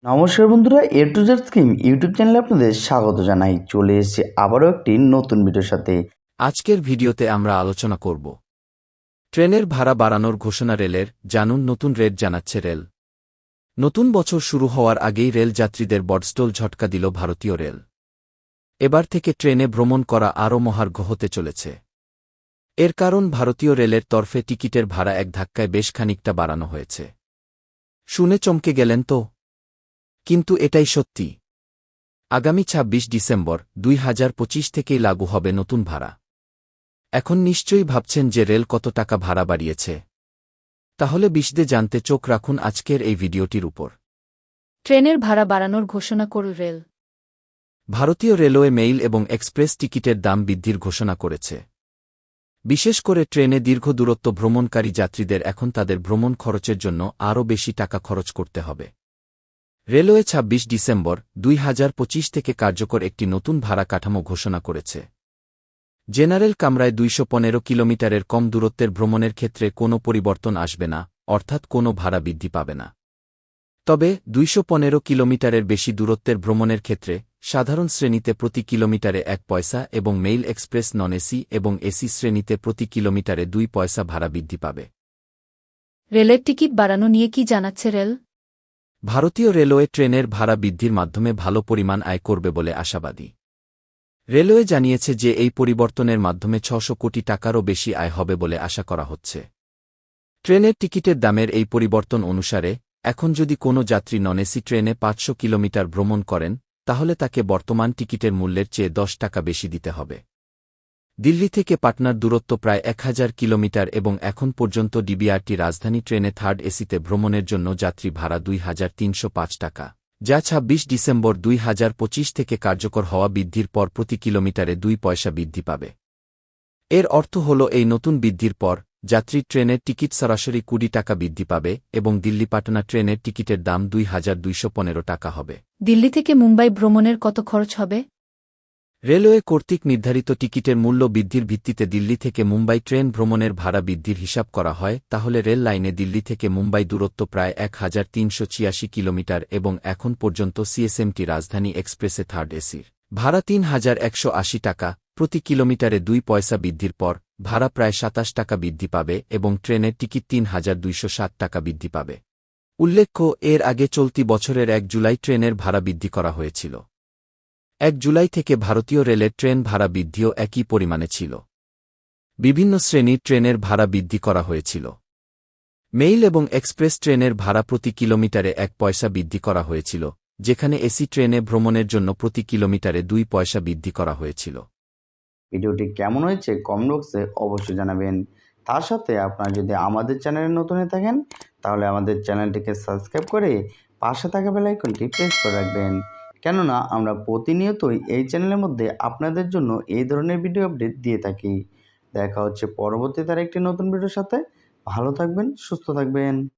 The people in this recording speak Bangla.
নমস্কার বন্ধুরা, এ টু জেড স্কিম ইউটিউব চ্যানেলে আপনাদের স্বাগত জানাই। চলে এসেছি আবারও একটি নতুন ভিডিওর সাথে। আজকের ভিডিওতে আমরা আলোচনা করব ট্রেনের ভাড়া বাড়ানোর ঘোষণা রেলের। জানুন নতুন রেট জানাচ্ছে রেল। নতুন বছর শুরু হওয়ার আগেই রেল যাত্রীদের বড়সড় ঝটকা দিল ভারতীয় রেল। এবার থেকে ট্রেনে ভ্রমণ করা আরও মহার্ঘ হতে চলেছে। এর কারণ ভারতীয় রেলের তরফে টিকিটের ভাড়া এক ধাক্কায় বেশ খানিকটা বাড়ানো হয়েছে। শুনে চমকে গেলেন তো? কিন্তু এটাই সত্যি। আগামী ২৬ ডিসেম্বর ২০২৫ থেকেই লাগু হবে নতুন ভাড়া। এখন নিশ্চয়ই ভাবছেন যে রেল কত টাকা ভাড়া বাড়িয়েছে। তাহলে বিশদে জানতে চোখ রাখুন আজকের এই ভিডিওটির উপর। ট্রেনের ভাড়া বাড়ানোর ঘোষণা করল রেল। ভারতীয় রেলওয়ে মেইল এবং এক্সপ্রেস টিকিটের দাম বৃদ্ধির ঘোষণা করেছে। বিশেষ করে ট্রেনে দীর্ঘ দূরত্ব ভ্রমণকারী যাত্রীদের এখন তাদের ভ্রমণ খরচের জন্য আরও বেশি টাকা খরচ করতে হবে। রেলওয়ে ২৬ ডিসেম্বর ২০২৫ থেকে কার্যকর একটি নতুন ভাড়া কাঠামো ঘোষণা করেছে। জেনারেল কামরায় ২১৫ কিলোমিটারের কম দূরত্বের ভ্রমণের ক্ষেত্রে কোনো পরিবর্তন আসবে না, অর্থাৎ কোনো ভাড়া বৃদ্ধি পাবে না। তবে ২১৫ কিলোমিটারের বেশি দূরত্বের ভ্রমণের ক্ষেত্রে সাধারণ শ্রেণীতে প্রতি কিলোমিটারে ১ পয়সা এবং মেইল এক্সপ্রেস নন এসি এবং এসি শ্রেণীতে প্রতি কিলোমিটারে ২ পয়সা ভাড়া বৃদ্ধি পাবে। রেলের টিকিট বাড়ানো নিয়ে কি জানাচ্ছে রেল? ভারতীয় রেলওয়ে ট্রেনের ভাড়া বৃদ্ধির মাধ্যমে ভালো পরিমাণ আয় করবে বলে আশাবাদী। রেলওয়ে জানিয়েছে যে এই পরিবর্তনের মাধ্যমে ৬০০ কোটি টাকারও বেশি আয় হবে বলে আশা করা হচ্ছে। ট্রেনের টিকিটের দামের এই পরিবর্তন অনুসারে এখন যদি কোনো যাত্রী নন এসি ট্রেনে ৫০০ কিলোমিটার ভ্রমণ করেন, তাহলে তাকে বর্তমান টিকিটের মূল্যের চেয়ে ১০ টাকা বেশি দিতে হবে। দিল্লি থেকে পাটনার দূরত্ব প্রায় ১০০০ কিলোমিটার এবং এখন পর্যন্ত ডিবিআরটি রাজধানী ট্রেনে থার্ড এসিতে ভ্রমণের জন্য যাত্রী ভাড়া ২৩০৫ টাকা, যা ২৬ ডিসেম্বর ২০২৫ থেকে কার্যকর হওয়া বৃদ্ধির পর প্রতি কিলোমিটারে ২ পয়সা বৃদ্ধি পাবে। এর অর্থ হল এই নতুন বৃদ্ধির পর যাত্রী ট্রেনের টিকিট সরাসরি ২০ টাকা বৃদ্ধি পাবে এবং দিল্লি পাটনা ট্রেনের টিকিটের দাম ২২১৫ টাকা হবে। দিল্লি থেকে মুম্বাই ভ্রমণের কত খরচ হবে? রেলওয়ে কর্তৃক নির্ধারিত টিকিটের মূল্য বৃদ্ধির ভিত্তিতে দিল্লি থেকে মুম্বাই ট্রেন ভ্রমণের ভাড়া বৃদ্ধির হিসাব করা হয়, তাহলে রেল লাইনে দিল্লি থেকে মুম্বাই দূরত্ব প্রায় ১৩৮৬ কিলোমিটার এবং এখন পর্যন্ত সিএসএমটি রাজধানী এক্সপ্রেসে থার্ড এসির ভাড়া ৩১৮০ টাকা, প্রতি কিলোমিটারে ২ পয়সা বৃদ্ধির পর ভাড়া প্রায় ২৭ টাকা বৃদ্ধি পাবে এবং ট্রেনের টিকিট ৩২৬০ টাকা বৃদ্ধি পাবে। উল্লেখ্য, এর আগে চলতি বছরের ১ জুলাই ট্রেনের ভাড়া বৃদ্ধি করা হয়েছিল। ১ জুলাই থেকে ভারতীয় রেলের ট্রেন ভাড়া বৃদ্ধিও একই পরিমাণে ছিল। বিভিন্ন শ্রেণীর ট্রেনের ভাড়া বৃদ্ধি করা হয়েছিল। মেইল এবং এক্সপ্রেস ট্রেনের ভাড়া প্রতি কিলোমিটারে ১ পয়সা বৃদ্ধি করা হয়েছিল, যেখানে এসি ট্রেনে ভ্রমণের জন্য প্রতি কিলোমিটারে ২ পয়সা বৃদ্ধি করা হয়েছিল। ভিডিওটি কেমন হয়েছে কমেন্ট বক্সে অবশ্যই জানাবেন। তার সাথে আপনারা যদি আমাদের চ্যানেলে নতুন হয়ে থাকেন, তাহলে আমাদের চ্যানেলটিকে সাবস্ক্রাইব করে পাশে থাকা বেল আইকনটি প্রেস করে রাখবেন। কেননা আমরা প্রতিনিয়তই এই চ্যানেলের মধ্যে আপনাদের জন্য এই ধরনের ভিডিও আপডেট দিয়ে থাকি। দেখা হচ্ছে পরবর্তীতে আরেকটি নতুন ভিডিওর সাথে। ভালো থাকবেন, সুস্থ থাকবেন।